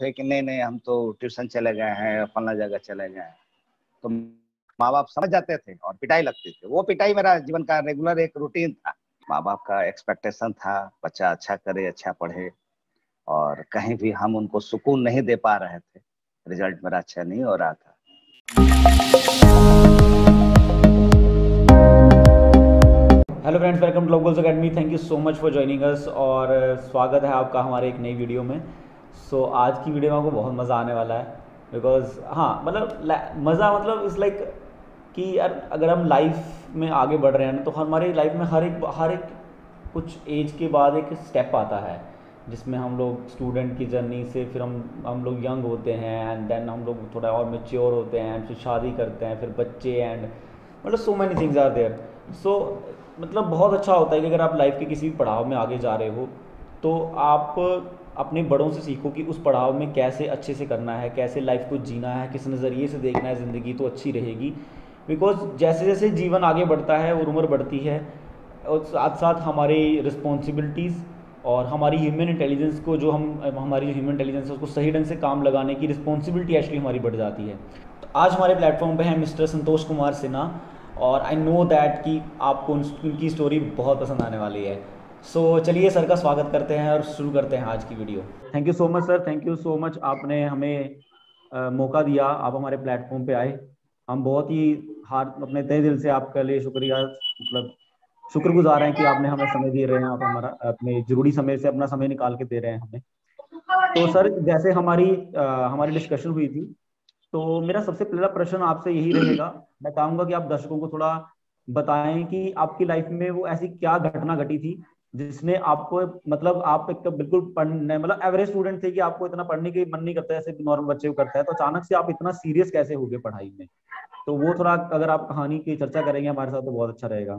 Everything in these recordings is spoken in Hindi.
थे कि नहीं नहीं हम तो ट्यूशन चले गए हैं, फलना जगह चले गए हैं, तो माँ बाप समझ जाते थे और पिटाई लगती थी। वो पिटाई मेरा जीवन का रेगुलर एक रूटीन था। माँ बाप का एक्सपेक्टेशन था बच्चा अच्छा करे, अच्छा पढ़े, और कहीं भी हम उनको सुकून नहीं दे पा रहे थे। रिजल्ट मेरा अच्छा नहीं हो रहा था। Hello friends, welcome to love goals academy. Thank you so much for joining us और स्वागत है आपका हमारे एक नई वीडियो में। आज की वीडियो में आपको बहुत मज़ा आने वाला है बिकॉज मज़ा इज़ लाइक कि यार अगर हम लाइफ में आगे बढ़ रहे हैं ना, तो हमारी लाइफ में हर एक कुछ एज के बाद एक स्टेप आता है जिसमें हम लोग स्टूडेंट की जर्नी से फिर हम लोग यंग होते हैं एंड देन हम लोग थोड़ा और मेच्योर होते हैं एंड फिर शादी करते हैं, फिर बच्चे and so many things are there. बहुत अच्छा होता है कि अगर आप लाइफ के किसी भी पड़ाव में आगे जा रहे हो तो आप अपने बड़ों से सीखो कि उस पड़ाव में कैसे अच्छे से करना है, कैसे लाइफ को जीना है, किस नज़रिए से देखना है ज़िंदगी तो अच्छी रहेगी। बिकॉज जैसे जैसे जीवन आगे बढ़ता है और उम्र बढ़ती है और साथ साथ हमारी रिस्पॉन्सिबिलिटीज़ और हमारी ह्यूमन इंटेलिजेंस को जो हमारी जो ह्यूमन इंटेलिजेंस है उसको सही ढंग से काम लगाने की रिस्पॉन्सिबिलिटी एक्चुअली हमारी बढ़ जाती है। तो आज हमारे प्लेटफॉर्म पे हैं मिस्टर संतोष कुमार सिन्हा और आई नो दैट कि आपको उनकी स्टोरी बहुत पसंद आने वाली है। चलिए सर का स्वागत करते हैं और शुरू करते हैं आज की video. Thank you so much sir, thank you so much, आपने हमें मौका दिया, आप हमारे प्लेटफॉर्म पे आए। हम बहुत ही अपने तहे दिल से आपके लिए शुक्रिया शुक्रगुजार हैं कि आपने हमें समय दे रहे हैं, आप हमारा अपने जरूरी समय से अपना समय निकाल के दे रहे हैं हमें। तो सर जैसे हमारी डिस्कशन हुई थी, तो मेरा सबसे पहला प्रश्न आपसे यही रहेगा। मैं चाहूंगा कि आप दर्शकों को थोड़ा बताएं कि आपकी लाइफ में वो ऐसी क्या घटना घटी थी जिसने आपको आप एक तो बिल्कुल पढ़ने एवरेज स्टूडेंट थे कि आपको इतना पढ़ने की मन नहीं करता जैसे नॉर्मल बच्चे को करता है, तो अचानक से आप इतना सीरियस कैसे हो गए पढ़ाई में? तो वो थोड़ा अगर आप कहानी की चर्चा करेंगे हमारे साथ तो बहुत अच्छा रहेगा।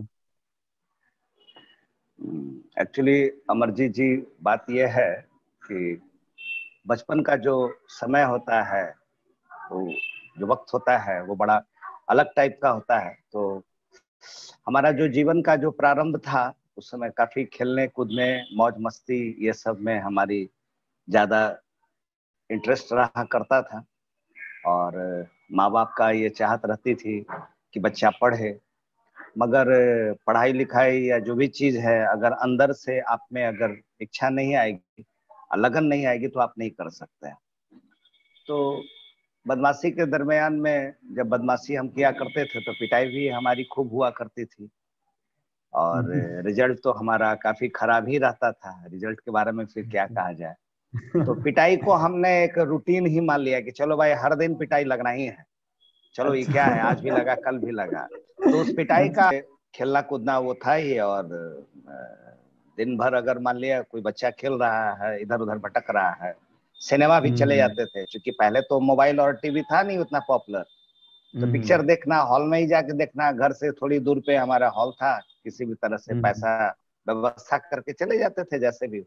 एक्चुअली अमरजीत जी, बात यह है कि बचपन का जो समय होता है, वो जो वक्त होता है वो बड़ा अलग टाइप का होता है। तो हमारा जो जीवन का जो प्रारंभ था उस समय काफी खेलने कूदने मौज मस्ती ये सब में हमारी ज्यादा इंटरेस्ट रहा करता था। और माँ बाप का ये चाहत रहती थी कि बच्चा पढ़े, मगर पढ़ाई लिखाई या जो भी चीज है अगर अंदर से आप में अगर इच्छा नहीं आएगी, लगन नहीं आएगी तो आप नहीं कर सकते हैं। तो बदमाशी के दरमियान में जब बदमाशी हम किया करते थे तो पिटाई भी हमारी खूब हुआ करती थी, और रिजल्ट तो हमारा काफी खराब ही रहता था। रिजल्ट के बारे में फिर क्या कहा जाए। तो पिटाई को हमने एक रूटीन ही मान लिया कि चलो भाई हर दिन पिटाई लगना ही है, चलो ये क्या है, आज भी लगा कल भी लगा। तो उस पिटाई का खेलना कूदना वो था ही। और दिन भर अगर मान लिया कोई बच्चा खेल रहा है, इधर उधर भटक रहा है, सिनेमा भी चले जाते थे, क्योंकि पहले तो मोबाइल और टीवी था नहीं उतना पॉपुलर। तो पिक्चर देखना हॉल में ही जाके देखना, घर से थोड़ी दूर पे हमारा हॉल था, किसी भी तरह से पैसा व्यवस्था करके चले जाते थे जैसे भी।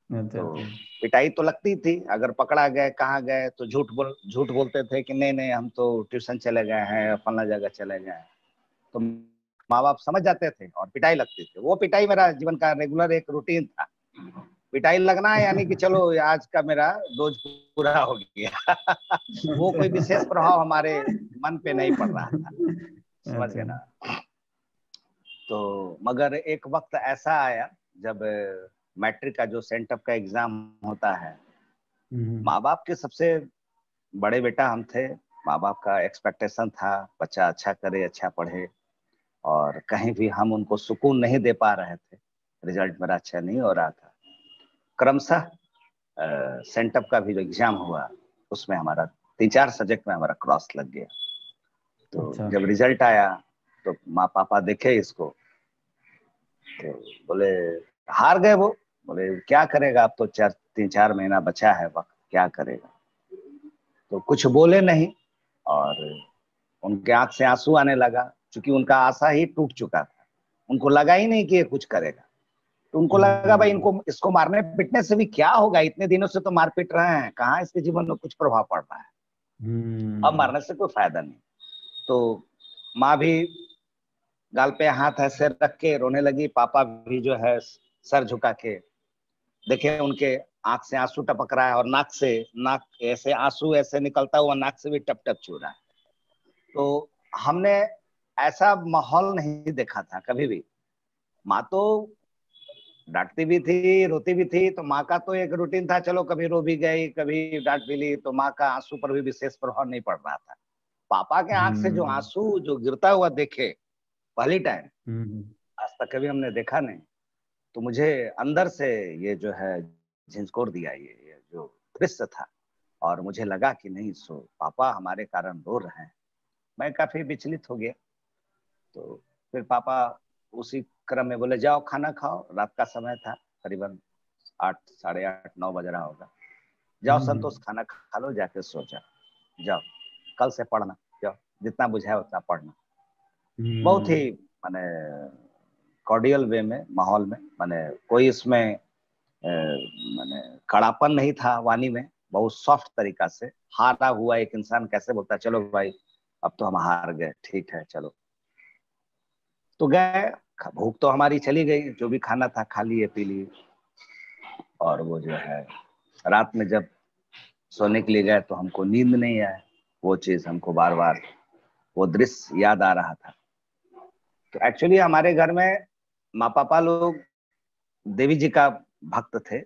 तो पिटाई तो लगती थी, अगर पकड़ा गए कहाँ गए तो झूठ बोलते थे कि नहीं नहीं हम तो ट्यूशन चले गए हैं, फलना जगह चले गए हैं। तो माँ बाप समझ जाते थे और पिटाई लगती थी। वो पिटाई मेरा जीवन का रेगुलर एक रूटीन था। पिटाई लगना यानी कि चलो आज का मेरा डोज पूरा हो गया। वो कोई विशेष प्रभाव हमारे मन पे नहीं पड़ रहा था, समझ गए ना। तो मगर एक वक्त ऐसा आया जब मैट्रिक का जो सेंटअप का एग्जाम होता है, माँ बाप के सबसे बड़े बेटा हम थे। माँ बाप का एक्सपेक्टेशन था बच्चा अच्छा करे, अच्छा पढ़े, और कहीं भी हम उनको सुकून नहीं दे पा रहे थे। रिजल्ट मेरा अच्छा नहीं हो रहा था। क्रमशः सेंटअप का भी जो एग्जाम हुआ उसमें हमारा 3-4 सब्जेक्ट में हमारा क्रॉस लग गया। तो जब रिजल्ट आया तो माँ पापा देखे इसको तो बोले, हार गए वो। बोले क्या करेगा, अब तो 3-4 महीना बचा है वक्त, क्या करेगा। तो कुछ बोले नहीं, और उनके आंख से आंसू आने लगा, क्योंकि उनका आशा ही टूट चुका था। उनको लगा ही नहीं कि ये कुछ करेगा। तो उनको लगा भाई इसको मारने पीटने से भी क्या होगा, इतने दिनों से तो मार पीट रहे हैं, कहाँ इसके जीवन में कुछ प्रभाव पड़ रहा है, अब मारने से कोई फायदा नहीं। तो माँ भी गाल पे हाथ ऐसे रख के रोने लगी, पापा भी जो है सर झुका के देखे उनके आंख से आंसू टपक रहा है और नाक ऐसे आंसू ऐसे निकलता हुआ नाक से भी टप टप छू रहा है। तो हमने ऐसा माहौल नहीं देखा था कभी भी। माँ तो डांटती भी थी, रोती भी थी, तो माँ का तो एक रूटीन था, चलो कभी रो भी गई, कभी डांट भी ली, तो माँ का आंसू पर भी विशेष प्रभाव नहीं पड़ रहा था। पापा के आंख से जो हम्म। आंसू जो गिरता हुआ देखे पहली टाइम, हम्म। आज तक कभी हमने देखा नहीं। तो मुझे अंदर से ये जो है झिंझकोर दिया, ये जो दृश्य था, और मुझे लगा कि नहीं, सो पापा हमारे कारण रो रहे हैं। मैं काफी विचलित हो गया। तो फिर पापा उसी क्रम में बोले, जाओ खाना खाओ। रात का समय था, करीबन 8, साढ़े 8, 9 बज रहा होगा। जाओ हम्म। संतोष, खाना खा लो, जाके सो जाओ, जाओ कल से पढ़ना, जाओ जितना बुझाए उतना पढ़ना। बहुत हम्म। ही माने कॉर्डियल वे में, माहौल में, माने कोई इसमें माने कड़ापन नहीं था वाणी में। बहुत सॉफ्ट तरीका से, हारा हुआ एक इंसान कैसे बोलता है, चलो भाई अब तो हम हार गए, ठीक है चलो। तो गए, भूख तो हमारी चली गई, जो भी खाना था खा लिए पी लिए। और वो जो है रात में जब सोने के लिए गए तो हमको नींद नहीं आया। वो चीज हमको बार बार वो दृश्य याद आ रहा था। तो एक्चुअली हमारे घर में माँ पापा लोग देवी जी का भक्त थे।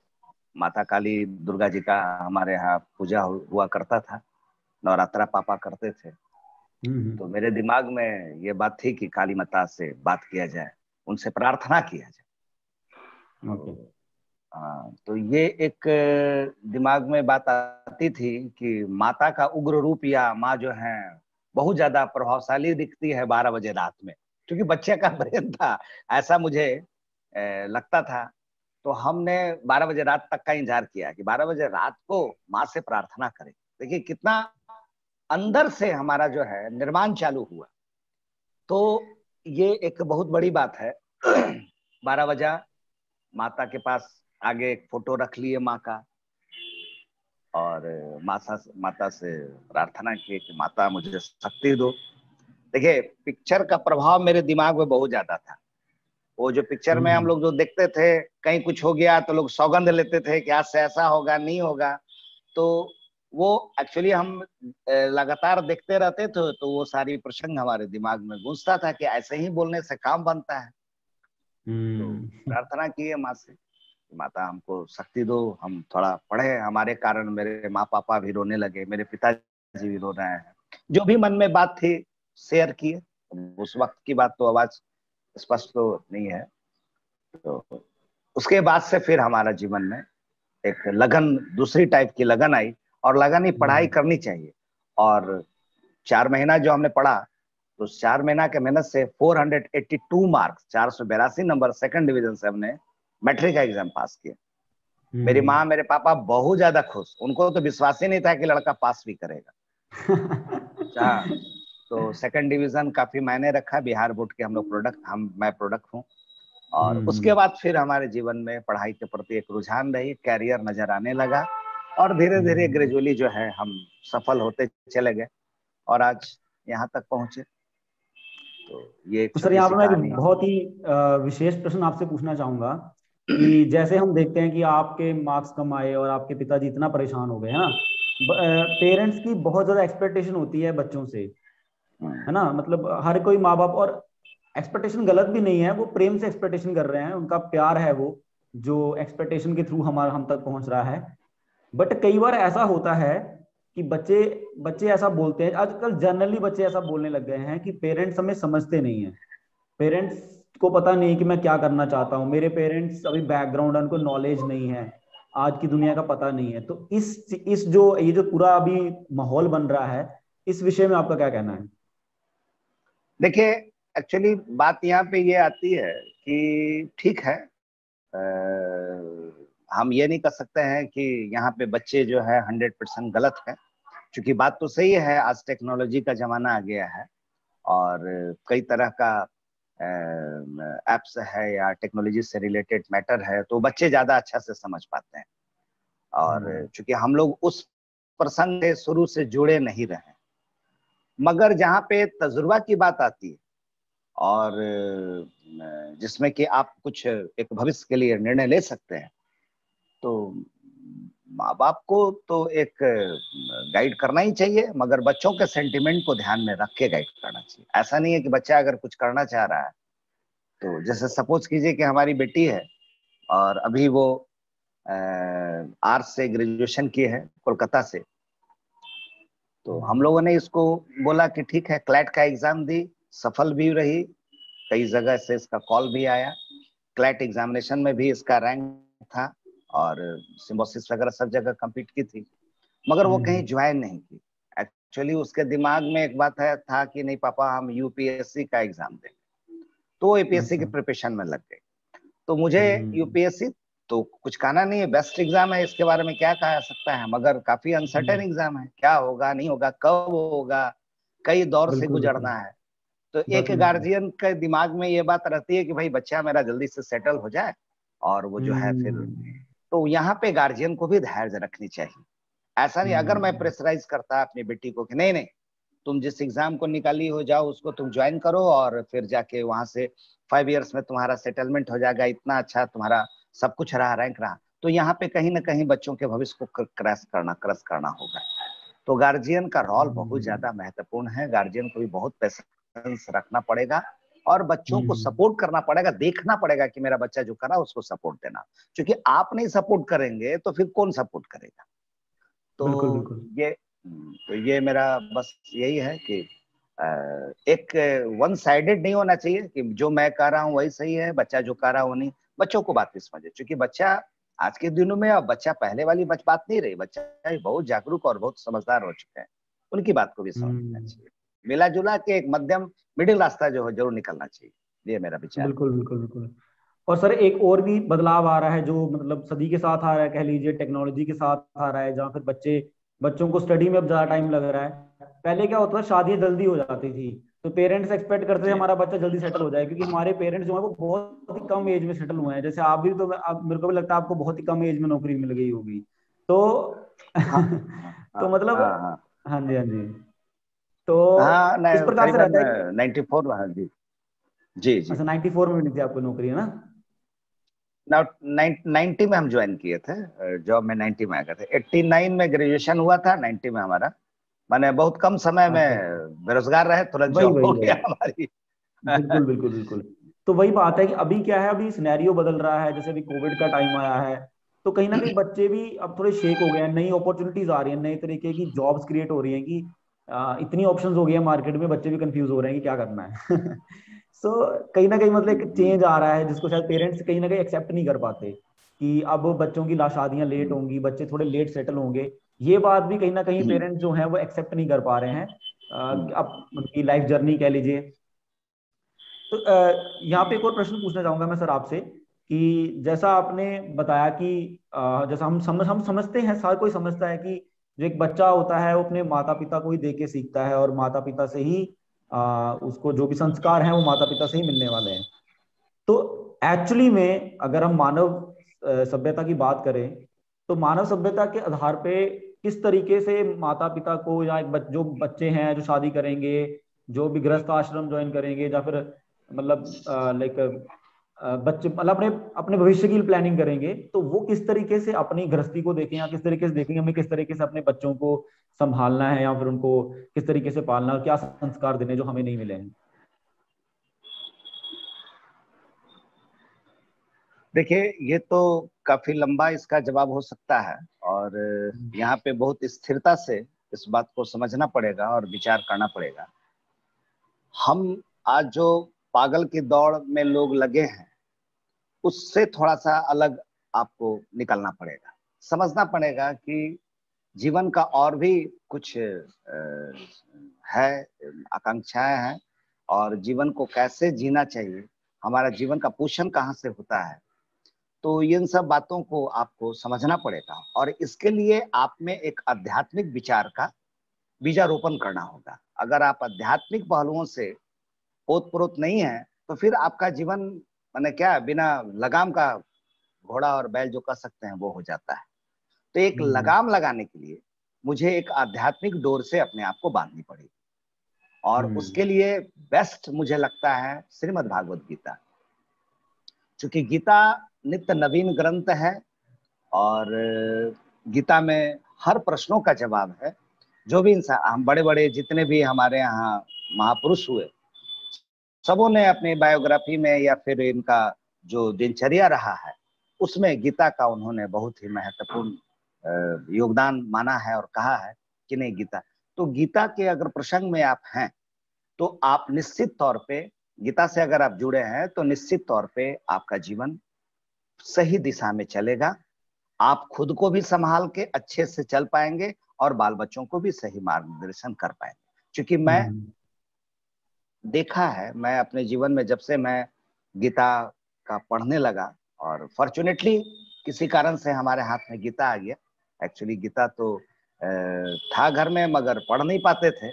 माता काली, दुर्गा जी का हमारे यहाँ पूजा हुआ करता था। नवरात्रा पापा करते थे। हम्म। तो मेरे दिमाग में ये बात थी कि काली माता से बात किया जाए, उनसे प्रार्थना किया जाए। ओके। तो हाँ, तो ये एक दिमाग में बात आती थी कि माता का उग्र रूप या माँ जो है बहुत ज्यादा प्रभावशाली दिखती है 12 बजे रात में, क्योंकि बच्चे का ब्रेन था, ऐसा मुझे लगता था। तो हमने 12 बजे रात तक का इंतजार किया कि 12 बजे रात को माँ से प्रार्थना करें। देखिए कितना अंदर से हमारा जो है निर्माण चालू हुआ। तो ये एक बहुत बड़ी बात है। 12 बजा, माता के पास आगे एक फोटो रख लिए माँ का, और माता से प्रार्थना की कि माता मुझे शक्ति दो। देखिए पिक्चर का प्रभाव मेरे दिमाग में बहुत ज्यादा था। वो जो पिक्चर में हम हम्म। लोग जो देखते थे, कहीं कुछ हो गया तो लोग सौगंध लेते थे कि आज से ऐसा होगा, नहीं होगा। तो वो एक्चुअली हम लगातार देखते रहते थे, तो वो सारी प्रसंग हमारे दिमाग में गूंजता था कि ऐसे ही बोलने से काम बनता है। तो हम्म। प्रार्थना किए माँ से, माता हमको शक्ति दो, हम थोड़ा पढ़े, हमारे कारण मेरे माँ पापा भी रोने लगे, मेरे पिताजी भी रो रहे हैं। जो भी मन में बात थी शेयर किए। उस वक्त की बात तो आवाज स्पष्ट तो नहीं है। तो उसके बाद से फिर हमारा जीवन में एक लगन, दूसरी टाइप की लगन आई। और लगन ही पढ़ाई हम्म। करनी चाहिए। और 4 महीना जो हमने पढ़ा, तो 4 महीना के मेहनत से 482 मार्क्स, 482 नंबर, सेकंड डिवीजन से हमने मैट्रिक का एग्जाम पास किया। मेरी हम्म। माँ मेरे पापा बहुत ज्यादा खुश, उनको तो विश्वास ही नहीं था कि लड़का पास भी करेगा। हाँ, तो सेकंड डिवीजन काफी मायने रखा। बिहार बोर्ड के हम लोग प्रोडक्ट, मैं प्रोडक्ट हूँ। और उसके हम्म। बाद फिर हमारे जीवन में पढ़ाई के प्रति एक रुझान रही, कैरियर नजर आने लगा। और धीरे धीरे हम्म। ग्रेजुअली जो है हम सफल होते चले गए, और आज यहाँ तक पहुंचे। तो ये एक तो सर छोटी यहाँ सी पे मैं कहानी एक बहुत ही विशेष प्रश्न आपसे पूछना चाहूंगा है। कि जैसे हम देखते हैं कि आपके मार्क्स कम आए और आपके पिताजी इतना परेशान हो गए है ना। पेरेंट्स की बहुत ज्यादा एक्सपेक्टेशन होती है बच्चों से, है ना। मतलब हर कोई माँ बाप, और एक्सपेक्टेशन गलत भी नहीं है, वो प्रेम से एक्सपेक्टेशन कर रहे हैं, उनका प्यार है वो जो एक्सपेक्टेशन के थ्रू हमारा हम तक पहुंच रहा है। बट कई बार ऐसा होता है कि बच्चे बच्चे ऐसा बोलते हैं, आजकल जनरली बच्चे ऐसा बोलने लग गए हैं कि पेरेंट्स हमें समझते नहीं है। पेरेंट्स को पता नहीं है कि मैं क्या करना चाहता हूँ, मेरे पेरेंट्स अभी बैकग्राउंड है, उनको नॉलेज नहीं है, आज की दुनिया का पता नहीं है। तो इस जो ये जो पूरा अभी माहौल बन रहा है, इस विषय में आपका क्या कहना है? देखिए एक्चुअली बात यहाँ पे ये आती है कि ठीक है, हम ये नहीं कर सकते हैं कि यहाँ पे बच्चे जो है 100% गलत है। क्योंकि बात तो सही है, आज टेक्नोलॉजी का जमाना आ गया है, और कई तरह का एप्स है या टेक्नोलॉजी से रिलेटेड मैटर है, तो बच्चे ज्यादा अच्छा से समझ पाते हैं। और हम्म। चूंकि हम लोग उस प्रसंग से शुरू से जुड़े नहीं रहे। मगर जहाँ पे तजुर्बा की बात आती है, और जिसमें कि आप कुछ एक भविष्य के लिए निर्णय ले सकते हैं, तो माँ बाप को तो एक गाइड करना ही चाहिए, मगर बच्चों के सेंटिमेंट को ध्यान में रख के गाइड करना चाहिए। ऐसा नहीं है कि बच्चा अगर कुछ करना चाह रहा है, तो जैसे सपोज कीजिए कि हमारी बेटी है और अभी वो आर्ट्स से ग्रेजुएशन की है कोलकाता से, तो हम लोगों ने इसको बोला कि ठीक है, क्लैट का एग्जाम दी, सफल भी रही, कई जगह से इसका कॉल भी आया, क्लैट एग्जामिनेशन में भी इसका रैंक था और सिम्बोसिस वगैरह सब जगह कम्पीट की थी, मगर वो कहीं ज्वाइन नहीं की। एक्चुअली उसके दिमाग में एक बात है था कि नहीं पापा हम यूपीएससी का एग्जाम देंगे, तो यूपीएससी की प्रिपरेशन में लग गई। तो मुझे यूपीएससी तो कुछ कहना नहीं है, बेस्ट एग्जाम है, इसके बारे में क्या कहा सकता है, मगर काफी अनसर्टेन एग्जाम है, क्या होगा नहीं होगा, कब होगा, कई दौर से गुजरना है। तो एक गार्जियन के दिमाग में ये बात रहती है कि भाई बच्चा मेरा जल्दी से सेटल हो जाए, और वो जो है फिर, तो यहाँ पे गार्जियन को भी धैर्य रखनी चाहिए। ऐसा नहीं अगर मैं प्रेशराइज करता अपनी बेटी को कि नहीं नहीं तुम जिस एग्जाम को निकाली हो जाओ उसको तुम ज्वाइन करो और फिर जाके वहां से 5 इयर्स में तुम्हारा सेटलमेंट हो जाएगा, इतना अच्छा तुम्हारा सब कुछ रहा, रैंक रहा, तो यहाँ पे कहीं ना कहीं बच्चों के भविष्य को क्रश करना होगा। तो गार्जियन का रोल बहुत ज्यादा महत्वपूर्ण है, गार्जियन को भी बहुत पेशेंस रखना पड़ेगा और बच्चों को सपोर्ट करना पड़ेगा, देखना पड़ेगा कि मेरा बच्चा जो कर रहा है उसको सपोर्ट देना, क्योंकि आप नहीं सपोर्ट करेंगे तो फिर कौन सपोर्ट करेगा। तो बिल्कुल बिल्कुल। ये मेरा बस यही है कि एक वन साइडेड नहीं होना चाहिए कि जो मैं कह रहा हूँ वही सही है, बच्चा जो कह रहा है वो नहीं। बच्चों को बात भी समझे, क्योंकि बच्चा आज के दिनों में, अब बच्चा पहले वाली बात नहीं रही, बच्चा बहुत जागरूक और बहुत समझदार हो चुके हैं, उनकी बात को भी समझना चाहिए, मिला जुला के एक मध्यम मिडिल रास्ता जो है जरूर निकलना चाहिए, ये मेरा विचार। बिल्कुल बिल्कुल बिल्कुल। और सर एक और भी बदलाव आ रहा है जो मतलब सदी के साथ आ रहा है, कह लीजिए टेक्नोलॉजी के साथ आ रहा है, जहाँ फिर बच्चों को स्टडी में अब ज्यादा टाइम लग रहा है। पहले क्या होता था, शादियां जल्दी हो जाती थी, तो पेरेंट्स एक्सपेक्ट करते थे हमारा बच्चा जल्दी सेटल हो जाए, क्योंकि हमारे पेरेंट्स जो है वो बहुत ही कम एज में सेटल हुए हैं। जैसे आप भी, तो आप, मेरे को भी लगता है आपको बहुत ही कम एज में नौकरी मिल गई होगी, तो हाँ हाँ तो हाँ मतलब, हाँ हाँ हाँ जी हाँ जी, तो हाँ, इस प्रकार से करीबन रहता है कि 94। हाँ जी जी जी। अच्छा 94 में मिली थी आपको नौकरी, है ना? 90 में हम ज्वाइन किए थे जॉब में, 90 में आ गए थे, 89 में ग्रेजुएशन हुआ था, 90 में हमारा, मैंने बहुत कम समय में अच्छा अच्छा, बेरोजगार रहे, तुरंत वही जॉब वही हो वही, गया हमारी। बिल्कुल बिल्कुल बिल्कुल। तो वही बात है कि अभी क्या है, अभी सिनेरियो बदल रहा है, जैसे अभी कोविड का टाइम आया है, तो कहीं ना कहीं बच्चे भी अब थोड़े शेक हो गए हैं, नई अपॉर्चुनिटीज आ रही हैं, नई तरीके की जॉब्स क्रिएट हो रही हैं कि इतनी ऑप्शंस हो गई है मार्केट में, बच्चे भी कंफ्यूज हो रहे हैं कि क्या करना है। सो कहीं ना कहीं मतलब एक चेंज आ रहा है, जिसको शायद पेरेंट्स कहीं ना कहीं एक्सेप्ट नहीं कर पाते, कि अब बच्चों की शादियां लेट होंगी, बच्चे थोड़े लेट सेटल होंगे। ये बात भी कहीं ना कहीं पेरेंट्स जो हैं वो एक्सेप्ट नहीं कर पा रहे हैं, अब उनकी लाइफ जर्नी कह लीजिए। तो यहाँ पे एक और प्रश्न पूछना चाहूंगा मैं सर आपसे, कि जैसा आपने बताया कि जैसा हम समझते हैं, हर कोई समझता है कि जो एक बच्चा होता है वो अपने माता पिता को ही देख के सीखता है, और माता पिता से ही उसको जो भी संस्कार हैं वो माता पिता से ही मिलने वाले हैं। तो एक्चुअली में अगर हम मानव सभ्यता की बात करें, तो मानव सभ्यता के आधार पे किस तरीके से माता पिता को, या जो बच्चे हैं जो शादी करेंगे, जो भी गृहस्थ आश्रम ज्वाइन करेंगे, या फिर मतलब लाइक बच्चे मतलब अपने अपने भविष्य की प्लानिंग करेंगे, तो वो किस तरीके से अपनी गृहस्थी को देखें, या किस तरीके से देखेंगे हमें किस तरीके से अपने बच्चों को संभालना है, या फिर उनको किस तरीके से पालना है, क्या संस्कार देने जो हमें नहीं मिले हैं। देखिए, ये तो काफी लंबा इसका जवाब हो सकता है, और यहाँ पे बहुत स्थिरता से इस बात को समझना पड़ेगा और विचार करना पड़ेगा। हम आज जो पागल की दौड़ में लोग लगे हैं, उससे थोड़ा सा अलग आपको निकलना पड़ेगा, समझना पड़ेगा कि जीवन का और भी कुछ है, आकांक्षाएं हैं, और जीवन को कैसे जीना चाहिए, हमारा जीवन का पोषण कहाँ से होता है। तो इन सब बातों को आपको समझना पड़ेगा, और इसके लिए आप में एक आध्यात्मिक विचार का बीजारोपण करना होगा। अगर आप आध्यात्मिक पहलुओं से ओतप्रोत नहीं है, तो फिर आपका जीवन माने क्या, बिना लगाम का घोड़ा और बैल जो कह सकते हैं वो हो जाता है। तो एक लगाम लगाने के लिए मुझे एक आध्यात्मिक डोर से अपने आप को बांधनी पड़ेगी, और उसके लिए बेस्ट मुझे लगता है श्रीमद् भागवत गीता, क्योंकि गीता नित्य नवीन ग्रंथ है, और गीता में हर प्रश्नों का जवाब है। जो भी इंसान, हम बड़े बड़े जितने भी हमारे यहाँ महापुरुष हुए, सबों ने अपनी बायोग्राफी में या फिर इनका जो दिनचर्या रहा है उसमें गीता का उन्होंने बहुत ही महत्वपूर्ण योगदान माना है और कहा है कि नहीं गीता। तो गीता के अगर प्रसंग में आप हैं तो आप निश्चित तौर पे, गीता से अगर आप जुड़े हैं तो निश्चित तौर पे आपका जीवन सही दिशा में चलेगा। आप खुद को भी संभाल के अच्छे से चल पाएंगे और बाल बच्चों को भी सही मार्गदर्शन कर पाएंगे। क्योंकि मैं देखा है, मैं अपने जीवन में जब से मैं गीता का पढ़ने लगा, और फॉर्चुनेटली किसी कारण से हमारे हाथ में गीता आ गया। एक्चुअली गीता तो था घर में मगर पढ़ नहीं पाते थे,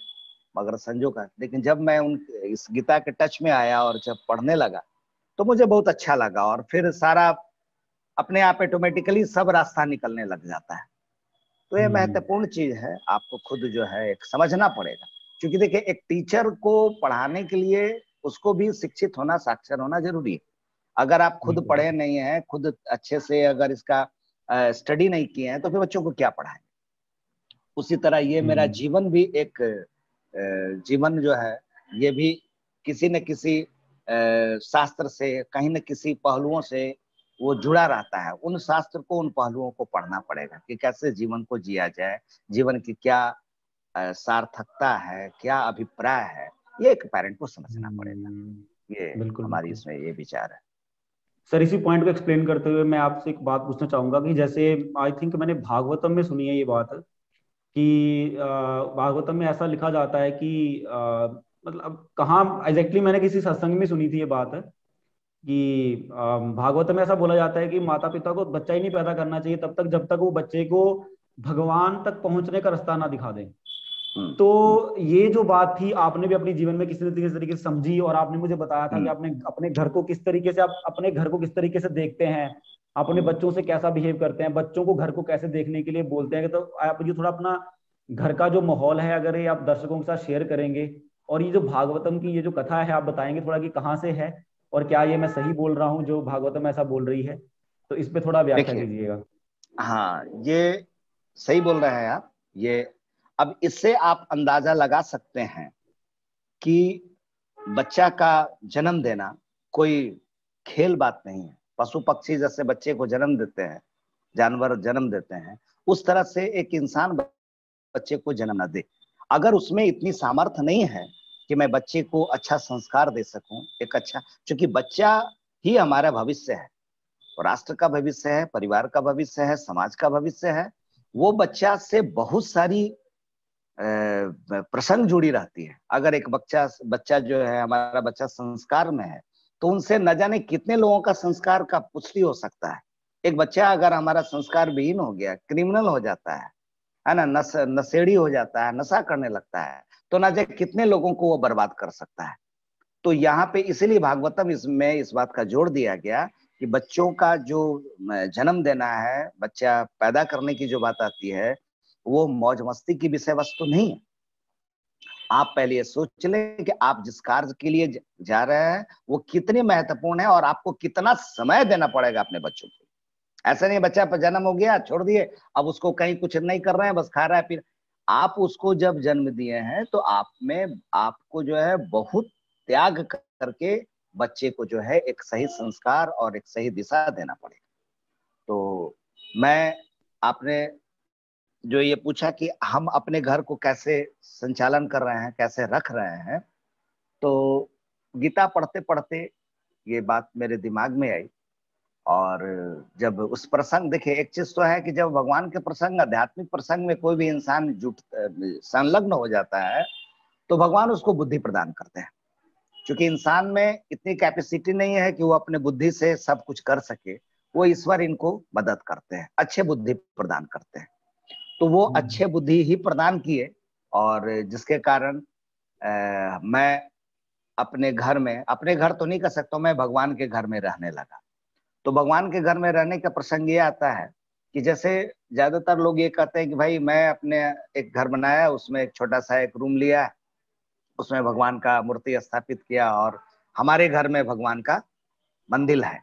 मगर संजोग है। लेकिन जब मैं इस गीता के टच में आया और जब पढ़ने लगा तो मुझे बहुत अच्छा लगा, और फिर सारा अपने आप ऑटोमेटिकली सब रास्ता निकलने लग जाता है। तो ये महत्वपूर्ण चीज है, आपको खुद जो है एक समझना पड़ेगा। क्योंकि देखिए, एक टीचर को पढ़ाने के लिए उसको भी शिक्षित होना, साक्षर होना जरूरी है। अगर आप खुद पढ़े नहीं हैं, खुद अच्छे से अगर इसका स्टडी नहीं किए हैं, तो फिर बच्चों को क्या पढ़ाएंगे। उसी तरह ये मेरा जीवन भी एक जीवन जो है, ये भी किसी न किसी शास्त्र से, कहीं न किसी पहलुओं से वो जुड़ा रहता है। उन शास्त्र को, उन पहलुओं को पढ़ना पड़ेगा कि कैसे जीवन को जिया जाए, जीवन की क्या सार्थकता है, क्या अभिप्राय है, ये एक पेरेंट को समझना पड़ेगा। ये बिल्कुल हमारी इसमें ये विचार है। सर। इसी पॉइंट को एक्सप्लेन करते हुए मैं आपसे एक बात पूछना चाहूंगा कि जैसे आई थिंक मैंने भागवतम में सुनी है ये बात कि भागवतम में ऐसा लिखा जाता है कि मतलब कहाँ एग्जैक्टली मैंने किसी सत्संग में सुनी थी ये बात कि भागवतम में ऐसा बोला जाता है कि माता पिता को बच्चा ही नहीं पैदा करना चाहिए तब तक जब तक वो बच्चे को भगवान तक पहुंचने का रास्ता ना दिखा दें। तो ये जो बात थी आपने भी अपने जीवन में किसी न किसी तरीके से समझी, और आपने मुझे बताया था कि आपने अपने घर को किस तरीके से, आप अपने घर को किस तरीके से देखते हैं, अपने बच्चों से कैसा बिहेव करते हैं, बच्चों को घर को कैसे देखने के लिए बोलते हैं। तो आप ये थोड़ा अपना घर का जो माहौल है अगर ये आप दर्शकों के साथ शेयर करेंगे, और ये जो भागवतम की ये जो कथा है आप बताएंगे थोड़ा कि कहाँ से है और क्या ये मैं सही बोल रहा हूँ जो भागवतम ऐसा बोल रही है, तो इस पे थोड़ा व्याख्या कीजिएगा। हाँ, ये सही बोल रहे हैं आप। ये अब इससे आप अंदाजा लगा सकते हैं कि बच्चा का जन्म देना कोई खेल बात नहीं है। पशु पक्षी जैसे बच्चे को जन्म देते हैं, जानवर जन्म देते हैं, उस तरह से एक इंसान बच्चे को जन्म न दे। अगर उसमें इतनी सामर्थ्य नहीं है कि मैं बच्चे को अच्छा संस्कार दे सकूं, एक अच्छा, क्योंकि बच्चा ही हमारा भविष्य है, राष्ट्र का भविष्य है, परिवार का भविष्य है, समाज का भविष्य है। वो बच्चा से बहुत सारी प्रसंग जुड़ी रहती है। अगर एक बच्चा जो है, हमारा बच्चा संस्कार में है, तो उनसे न जाने कितने लोगों का संस्कार का पुष्टि हो सकता है। एक बच्चा अगर हमारा संस्कार विहीन हो गया, क्रिमिनल हो जाता है ना, नशेड़ी हो जाता है, नशा करने लगता है, तो न जाने कितने लोगों को वो बर्बाद कर सकता है। तो यहाँ पे इसीलिए भागवतम इसमें इस बात का जोर दिया गया कि बच्चों का जो जन्म देना है, बच्चा पैदा करने की जो बात आती है, वो मौज मस्ती की विषय वस्तु नहीं है। आप पहले ये सोच लें कि आप जिस कार्य के लिए जा रहे हैं वो कितनी महत्वपूर्ण है, और आपको कितना समय देना पड़ेगा अपने बच्चों को। ऐसा नहीं बच्चा पर जन्म हो गया, छोड़ दिए, अब उसको कहीं कुछ नहीं कर रहे हैं, बस खा रहा है। फिर आप उसको जब जन्म दिए हैं तो आप में आपको जो है बहुत त्याग करके बच्चे को जो है एक सही संस्कार और एक सही दिशा देना पड़ेगा। तो मैं, आपने जो ये पूछा कि हम अपने घर को कैसे संचालन कर रहे हैं, कैसे रख रहे हैं, तो गीता पढ़ते पढ़ते ये बात मेरे दिमाग में आई। और जब उस प्रसंग, देखिए एक चीज तो है कि जब भगवान के प्रसंग, आध्यात्मिक प्रसंग में कोई भी इंसान संलग्न हो जाता है तो भगवान उसको बुद्धि प्रदान करते हैं। क्योंकि इंसान में इतनी कैपेसिटी नहीं है कि वो अपने बुद्धि से सब कुछ कर सके, वो ईश्वर इनको मदद करते हैं, अच्छे बुद्धि प्रदान करते हैं। तो वो अच्छे बुद्धि ही प्रदान किए, और जिसके कारण मैं अपने घर में, अपने घर तो नहीं कह सकता, मैं भगवान के घर में रहने लगा। तो भगवान के घर में रहने का प्रसंग ये आता है कि जैसे ज्यादातर लोग ये कहते हैं कि भाई मैं अपने एक घर बनाया, उसमें एक छोटा सा एक रूम लिया, उसमें भगवान का मूर्ति स्थापित किया, और हमारे घर में भगवान का मंदिर है।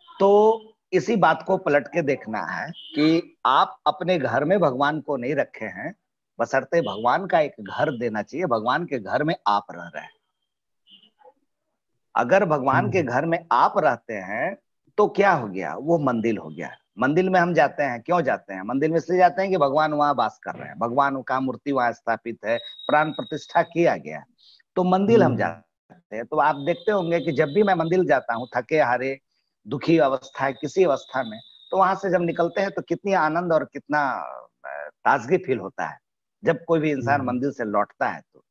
तो इसी बात को पलट के देखना है कि आप अपने घर में भगवान को नहीं रखे हैं, बशर्ते भगवान का एक घर देना चाहिए। भगवान के घर में आप रह रहे हैं। अगर भगवान के घर में आप रहते हैं तो क्या हो गया, वो मंदिर हो गया। मंदिर में हम जाते हैं, क्यों जाते हैं? मंदिर में इसलिए जाते हैं कि भगवान वहां वास कर रहे हैं, भगवान का मूर्ति वहां स्थापित है, प्राण प्रतिष्ठा किया गया है, तो मंदिर हम जाते हैं। तो आप देखते होंगे कि जब भी मैं मंदिर जाता हूँ, थके हारे दुखी अवस्था है किसी अवस्था में, तो वहां से जब निकलते हैं तो कितनी आनंद और कितना ताजगी फील होता है जब कोई भी इंसान मंदिर से लौटता है। तो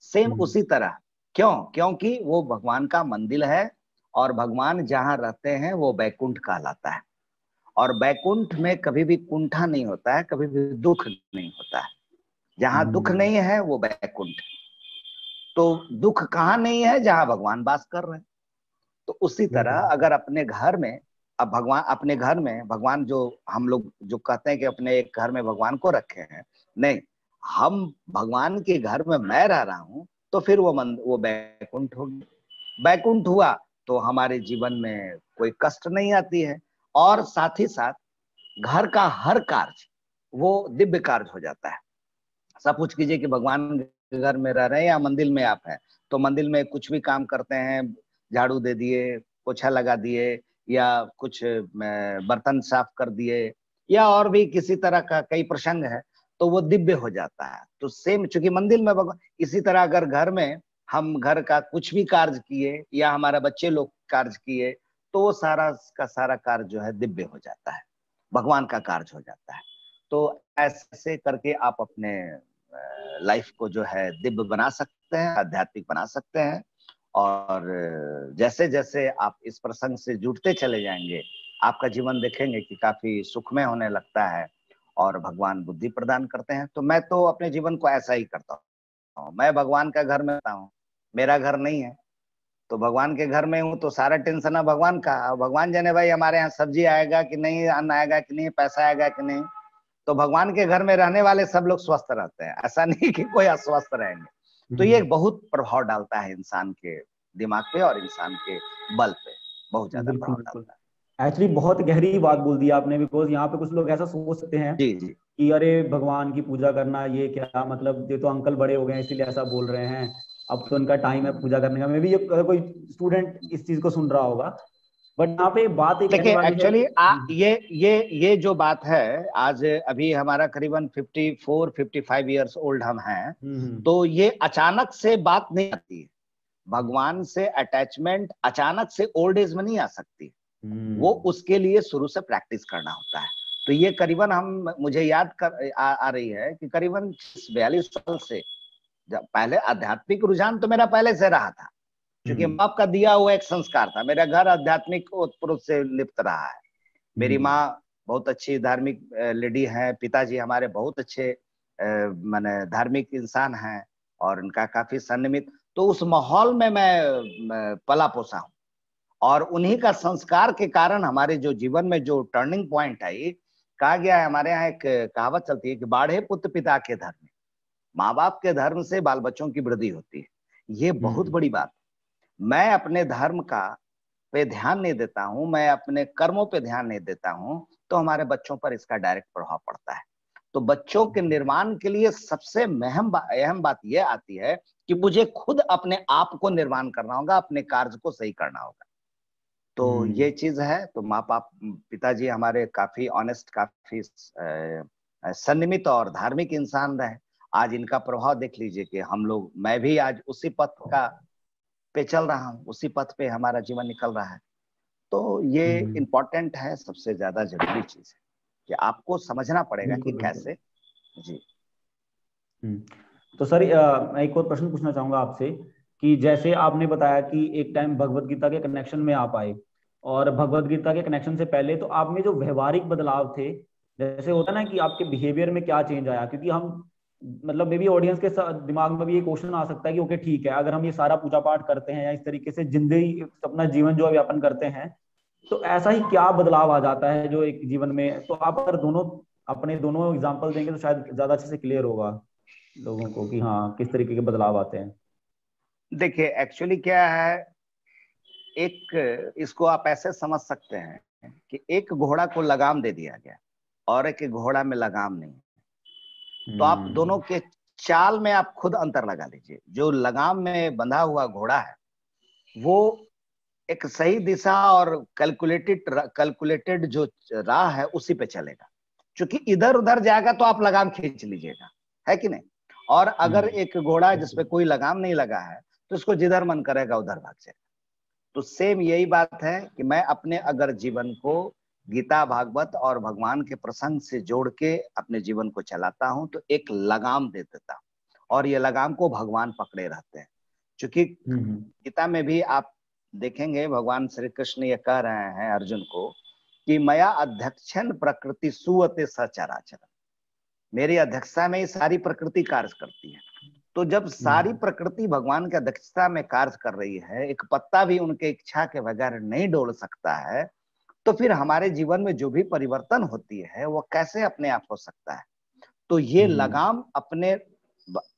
सेम उसी तरह, क्यों? क्योंकि वो भगवान का मंदिर है, और भगवान जहाँ रहते हैं वो बैकुंठ कहलाता है। और बैकुंठ में कभी भी कुंठा नहीं होता है, कभी भी दुख नहीं होता है। जहाँ दुख नहीं है वो बैकुंठ। तो दुख कहाँ नहीं है? जहाँ भगवान वास कर रहे हैं। तो उसी तरह अगर अपने घर में, अब भगवान अपने घर में भगवान, जो हम लोग जो कहते हैं कि अपने एक घर में भगवान को रखे हैं, नहीं, हम भगवान के घर में मैं रह रहा हूं, तो फिर वो बैकुंठ होगी। बैकुंठ हुआ तो हमारे जीवन में कोई कष्ट नहीं आती है, और साथ ही साथ घर का हर कार्य वो दिव्य कार्य हो जाता है। सब कुछ कीजिए कि भगवान के घर में रह रहे हैं या मंदिर में आप हैं, तो मंदिर में कुछ भी काम करते हैं, झाड़ू दे दिए, पोछा लगा दिए, या कुछ बर्तन साफ कर दिए, या और भी किसी तरह का कई प्रसंग है, तो वो दिव्य हो जाता है। तो सेम, चूंकि मंदिर में भगवान, इसी तरह अगर घर में हम घर का कुछ भी कार्य किए या हमारे बच्चे लोग कार्य किए, तो वो सारा का सारा कार्य जो है दिव्य हो जाता है, भगवान का कार्य हो जाता है। तो ऐसे करके आप अपने लाइफ को जो है दिव्य बना सकते हैं, आध्यात्मिक बना सकते हैं। और जैसे जैसे आप इस प्रसंग से जुड़ते चले जाएंगे, आपका जीवन देखेंगे कि काफी सुखमय होने लगता है, और भगवान बुद्धि प्रदान करते हैं। तो मैं तो अपने जीवन को ऐसा ही करता हूँ। मैं भगवान का घर में रहता हूँ, मेरा घर नहीं है, तो भगवान के घर में हूँ तो सारा टेंशन है भगवान का। भगवान जाने भाई हमारे यहाँ सब्जी आएगा कि नहीं, अन्न आएगा कि नहीं, पैसा आएगा कि नहीं। तो भगवान के घर में रहने वाले सब लोग स्वस्थ रहते हैं, ऐसा नहीं कि कोई अस्वस्थ रहेंगे। तो ये बहुत प्रभाव डालता है इंसान के दिमाग पे और इंसान के बल पे, बहुत ज्यादा बिल्कुल प्रभाव बिल्कुल। डालता है। एक्चुअली बहुत गहरी बात बोल दी आपने, बिकॉज यहाँ पे कुछ लोग ऐसा सोच सकते हैं जी जी। कि अरे भगवान की पूजा करना ये क्या मतलब, ये तो अंकल बड़े हो गए हैं इसीलिए ऐसा बोल रहे हैं, अब तो उनका टाइम है पूजा करने का। मे भी ये अगर कोई स्टूडेंट इस चीज को सुन रहा होगा, बट यहाँ पे बात एक कहने देखिए वाली है एक्चुअली ये जो बात है, आज अभी हमारा करीबन 54-55 ईयर्स ओल्ड हम हैं, तो ये अचानक से बात नहीं आती है। भगवान से अटैचमेंट अचानक से ओल्ड एज में नहीं आ सकती, वो उसके लिए शुरू से प्रैक्टिस करना होता है। तो ये करीबन मुझे याद आ रही है कि करीबन 42 साल से, जब पहले आध्यात्मिक रुझान तो मेरा पहले से रहा था, क्योंकि माँ बाप का दिया हुआ एक संस्कार था। मेरा घर आध्यात्मिक ओतप्रोत से लिप्त रहा है। मेरी माँ बहुत अच्छी धार्मिक लेडी है, पिताजी हमारे बहुत अच्छे माने धार्मिक इंसान हैं, और उनका काफी संयमित। तो उस माहौल में मैं पला पोसा हूँ, और उन्हीं का संस्कार के कारण हमारे जो जीवन में जो टर्निंग पॉइंट आई, कहा गया है हमारे यहाँ एक कहावत चलती है कि बाढ़े पुत्र पिता के धर्म। माँ बाप के धर्म से बाल बच्चों की वृद्धि होती है, ये बहुत बड़ी बात। मैं अपने धर्म का पे ध्यान नहीं देता हूं, मैं अपने कर्मों पे ध्यान नहीं देता हूं, तो हमारे बच्चों पर इसका डायरेक्ट प्रभाव पड़ता है। तो बच्चों के निर्माण के लिए सबसे अहम बात यह आती है कि मुझे खुद अपने आप को निर्माण करना होगा, अपने कार्य को सही करना होगा। तो ये चीज है। तो माँ बाप पिताजी हमारे काफी ऑनेस्ट, काफी संयमित और धार्मिक इंसान रहे। आज इनका प्रभाव देख लीजिए कि हम लोग, मैं भी आज उसी पथ का पे चल रहा हूँ, उसी पथ पे हमारा जीवन निकल रहा है। तो ये इम्पोर्टेंट है, सबसे ज्यादा जरूरी चीज है कि आपको समझना पड़ेगा कि कैसे। जी। तो सर मैं एक और प्रश्न पूछना चाहूंगा आपसे कि जैसे आपने बताया कि एक टाइम भगवत गीता के कनेक्शन में आप आए, और भगवत गीता के कनेक्शन से पहले तो आप में जो व्यवहारिक बदलाव थे, जैसे होता ना कि आपके बिहेवियर में क्या चेंज आया, क्योंकि हम मतलब मे बी ऑडियंस के दिमाग में भी ये क्वेश्चन आ सकता है कि ओके ठीक है, अगर हम ये सारा पूजा पाठ करते हैं या इस तरीके से जिंदगी अपना जीवन जो व्यापन करते हैं, तो ऐसा ही क्या बदलाव आ जाता है जो एक जीवन में। तो आप अगर दोनों अपने दोनों एग्जांपल देंगे तो शायद ज्यादा अच्छे से क्लियर होगा लोगों को कि हाँ किस तरीके के बदलाव आते हैं। देखिए एक्चुअली क्या है, एक इसको आप ऐसे समझ सकते हैं कि एक घोड़ा को लगाम दे दिया गया और एक घोड़ा में लगाम नहीं, तो आप दोनों के चाल में आप खुद अंतर लगा लीजिए। जो लगाम में बंधा हुआ घोड़ा है वो एक सही दिशा और कैलकुलेटेड जो राह है उसी पे चलेगा, क्योंकि इधर उधर जाएगा तो आप लगाम खींच लीजिएगा, है कि नहीं। और अगर एक घोड़ा जिसपे कोई लगाम नहीं लगा है तो उसको जिधर मन करेगा उधर भाग जाएगा। तो सेम यही बात है कि मैं अपने अगर जीवन को गीता भागवत और भगवान के प्रसंग से जोड़ के अपने जीवन को चलाता हूं तो एक लगाम दे देता हूं, और ये लगाम को भगवान पकड़े रहते हैं। क्योंकि गीता में भी आप देखेंगे भगवान श्री कृष्ण ये कह रहे हैं अर्जुन को कि मया अध्यक्षन प्रकृति सुवते सचराचर, मेरी अध्यक्षता में ही सारी प्रकृति कार्य करती है। तो जब सारी प्रकृति भगवान की अध्यक्षता में कार्य कर रही है, एक पत्ता भी उनके इच्छा के बगैर नहीं डोल सकता है, तो फिर हमारे जीवन में जो भी परिवर्तन होती है वो कैसे अपने आप हो सकता है। तो ये लगाम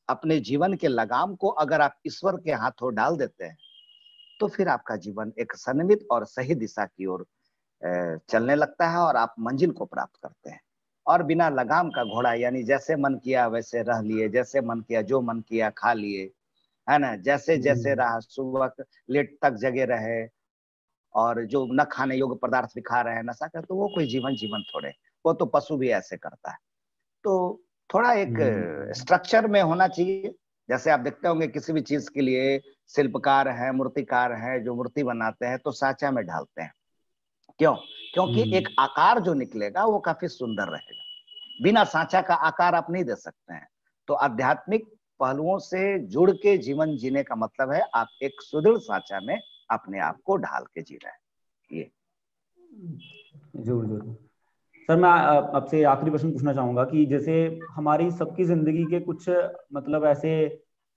अपने जीवन के लगाम को अगर आप ईश्वर के हाथों डाल देते हैं तो फिर आपका जीवन एक संयमित और सही दिशा की ओर चलने लगता है और आप मंजिल को प्राप्त करते हैं। और बिना लगाम का घोड़ा, यानी जैसे मन किया वैसे रह लिए, जैसे मन किया जो मन किया खा लिए, है ना, जैसे जैसे रहा, सुबह लेट तक जगे रहे और जो न खाने योग्य पदार्थ भी खा रहे हैं, नशा कर, तो वो कोई जीवन थोड़े, वो तो पशु भी ऐसे करता है। तो थोड़ा एक स्ट्रक्चर में होना चाहिए। जैसे आप देखते होंगे किसी भी चीज के लिए शिल्पकार है, मूर्तिकार है, जो मूर्ति बनाते हैं तो सांचा में ढालते हैं। क्यों? क्योंकि एक आकार जो निकलेगा वो काफी सुंदर रहेगा। बिना सांचा का आकार आप नहीं दे सकते हैं। तो आध्यात्मिक पहलुओं से जुड़ के जीवन जीने का मतलब है आप एक सुदृढ़ सांचा में अपने आप को ढाल के जी रहे हैं। ये जरूर जरूर सर, मैं आपसे आखिरी प्रश्न पूछना चाहूंगा कि जैसे हमारी सबकी जिंदगी के कुछ मतलब ऐसे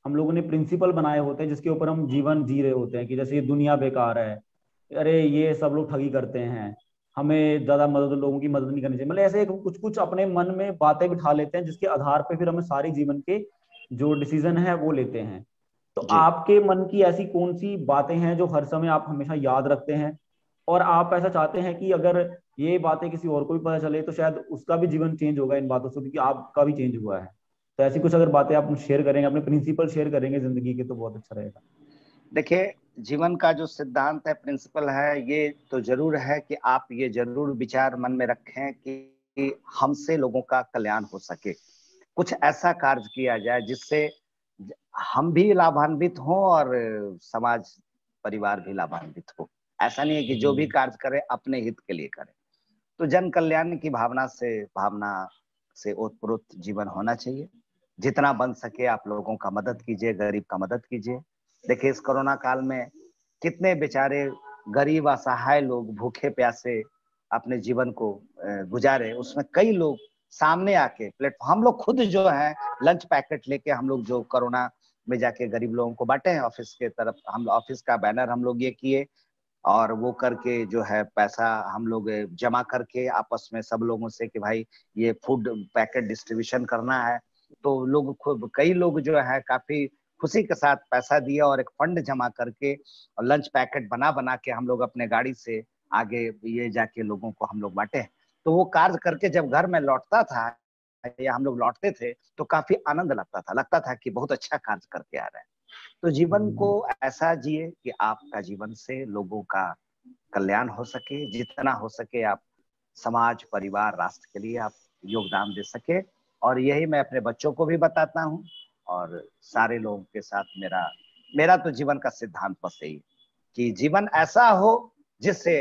हम लोगों ने प्रिंसिपल बनाए होते हैं जिसके ऊपर हम जीवन जी रहे होते हैं कि जैसे ये दुनिया बेकार है, अरे ये सब लोग ठगी करते हैं, हमें ज्यादा मदद, लोगों की मदद नहीं करनी चाहिए, मतलब ऐसे कुछ कुछ अपने मन में बातें बिठा लेते हैं जिसके आधार पे फिर हमें सारी जीवन के जो डिसीजन है वो लेते हैं। तो जी। आपके मन की ऐसी कौन सी बातें हैं जो हर समय आप हमेशा याद रखते हैं और आप ऐसा चाहते हैं कि अगर ये बातें किसी और को भी पता चले तो शायद उसका भी जीवन चेंज होगा इन बातों से, क्योंकि आपका भी चेंज हुआ है। तो ऐसी कुछ अगर बातें आप शेयर करेंगे, अपने प्रिंसिपल शेयर करेंगे जिंदगी के, तो बहुत अच्छा रहेगा। देखिए, जीवन का जो सिद्धांत है, प्रिंसिपल है, ये तो जरूर है कि आप ये जरूर विचार मन में रखें कि हमसे लोगों का कल्याण हो सके, कुछ ऐसा कार्य किया जाए जिससे हम भी लाभान्वित हों और समाज परिवार भी लाभान्वित हो। ऐसा नहीं है कि जो भी कार्य करे अपने हित के लिए करे। तो जन कल्याण की भावना से ओतप्रोत जीवन होना चाहिए। जितना बन सके आप लोगों का मदद कीजिए, गरीब का मदद कीजिए। देखिए, इस कोरोना काल में कितने बेचारे गरीब असहाय लोग भूखे प्यासे अपने जीवन को गुजारे, उसमें कई लोग सामने आके प्लेटफॉर्म, हम लोग खुद जो है लंच पैकेट लेके हम लोग जो कोरोना में जाके गरीब लोगों को बांटे हैं, ऑफिस के तरफ हम ऑफिस का बैनर हम लोग ये किए और वो करके जो है पैसा हम लोग जमा करके आपस में सब लोगों से कि भाई ये फूड पैकेट डिस्ट्रीब्यूशन करना है। तो लोग खूब, कई लोग जो है काफी खुशी के साथ पैसा दिया और एक फंड जमा करके और लंच पैकेट बना बना के हम लोग अपने गाड़ी से आगे ये जाके लोगों को हम लोग बांटे। तो वो कार्य करके जब घर में लौटता था या हम लोग लौटते थे तो काफी आनंद लगता था कि बहुत अच्छा कार्य करके आ रहे हैं। तो जीवन को ऐसा जिए कि आपका जीवन से लोगों का कल्याण हो सके, जितना हो सके आप समाज परिवार राष्ट्र के लिए आप योगदान दे सके। और यही मैं अपने बच्चों को भी बताता हूँ और सारे लोगों के साथ मेरा मेरा तो जीवन का सिद्धांत बस यही कि जीवन ऐसा हो जिससे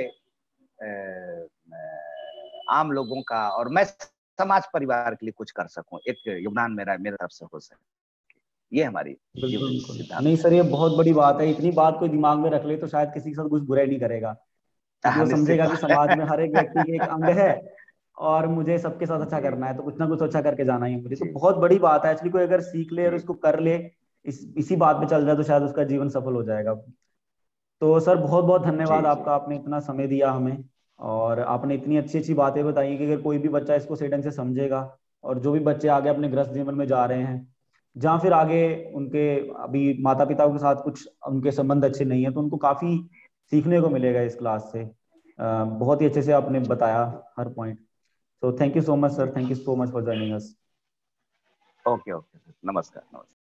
आम लोगों का और मैं समाज परिवार के लिए कुछ कर सकूं, एक योगदान मेरे तरफ से हो सके। ये हमारी बिल्कुल जीवन बिल्कुल, सिद्धांत नहीं है। सर ये बहुत बड़ी बात है। इतनी बात कोई दिमाग में रख ले तो शायद किसी के साथ कुछ बुरा ही नहीं करेगा, क्योंकि वो निश्चित समझेगा कि तौर समाज में हर एक व्यक्ति के एक अंग है और मुझे सबके साथ अच्छा जी करना है, तो कुछ ना कुछ अच्छा करके जाना ही है मुझे। तो जी बहुत बड़ी बात है एक्चुअली, कोई अगर सीख ले और जी उसको कर ले, इसी बात पे चल जाए तो शायद उसका जीवन सफल हो जाएगा। तो सर बहुत बहुत धन्यवाद जी जी आपका, आपने इतना समय दिया हमें और आपने इतनी अच्छी अच्छी बातें बताई कि अगर कोई भी बच्चा इसको सही ढंग से समझेगा और जो भी बच्चे आगे अपने गृहस्थ जीवन में जा रहे हैं, जहाँ फिर आगे उनके अभी माता पिता के साथ कुछ उनके संबंध अच्छे नहीं है, तो उनको काफी सीखने को मिलेगा इस क्लास से। बहुत ही अच्छे से आपने बताया हर point. So thank you so much sir, thank you so much for joining us. Okay okay, नमस्कार नमस्कार।